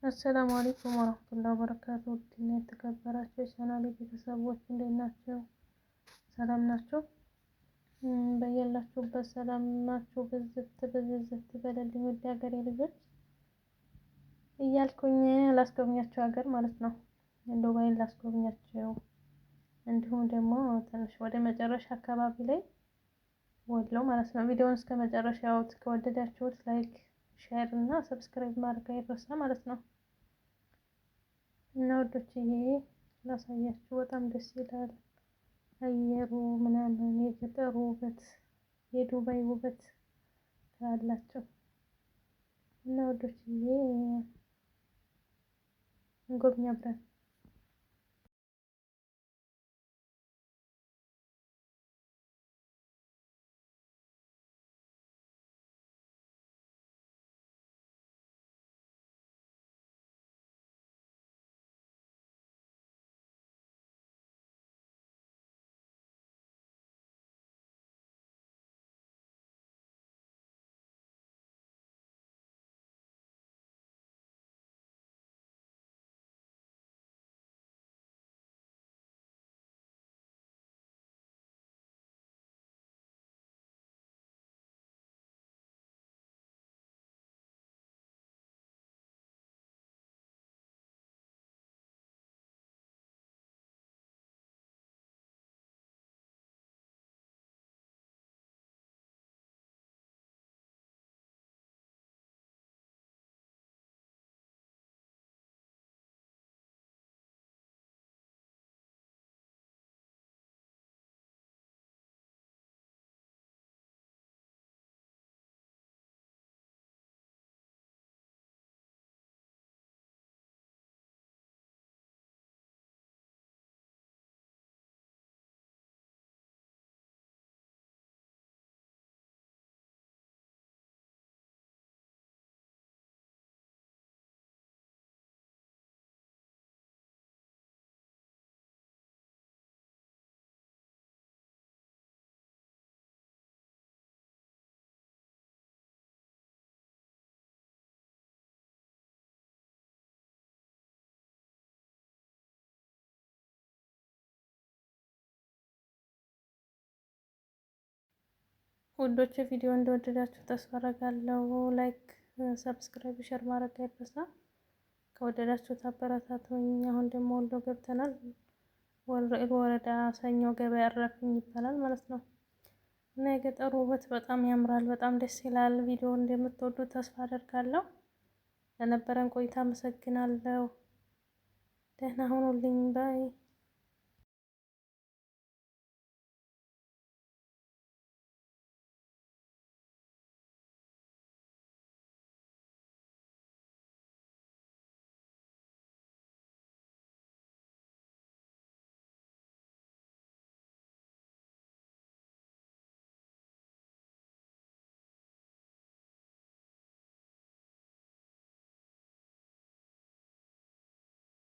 አሰላሙ አለይኩም ወራህመቱላሂ ወበረካቱ። ውድና የተከበራችሁ የቻናሌ ቤተሰቦች እንዴት ናቸው? ሰላም ናቸው? በያላችሁበት ሰላማችሁ ብዝት ብዝዝት ይበልልኝ ውድ ሀገሬ ልጆች እያልኩኝ ላስጎብኛቸው ሀገር ማለት ነው። ዱባይን ላስጎብኛቸው እንዲሁም ደግሞ ትንሽ ወደ መጨረሻ አካባቢ ላይ ወሎ ማለት ነው። ቪዲዮውን እስከ መጨረሻው ከወደዳችሁት ላይክ ሼር እና ሰብስክራይብ ማድረግ አይረሳ ማለት ነው። እና ወዶችዬ ላሳያችሁ በጣም ደስ ይላል አየሩ ምናምን የገጠሩ ውበት የዱባይ ውበት ታያላችሁ። እና ወዶችዬ እንጎብኝ አብረን። ውዶች ቪዲዮ እንደወደዳችሁ ተስፋ አደርጋለሁ። ላይክ ሰብስክራይብ ሼር ማድረግ አይረሳ። ከወደዳችሁት አበረታቱኝ። አሁን ደግሞ ወሎ ገብተናል። ወልዲያ ወረዳ ሰኞ ገበያ አረፍኝ ይባላል ማለት ነው። እና የገጠሩ ውበት በጣም ያምራል፣ በጣም ደስ ይላል። ቪዲዮ እንደምትወዱት ተስፋ አደርጋለሁ። ለነበረን ቆይታ አመሰግናለሁ። ደህና ሁኑልኝ ባይ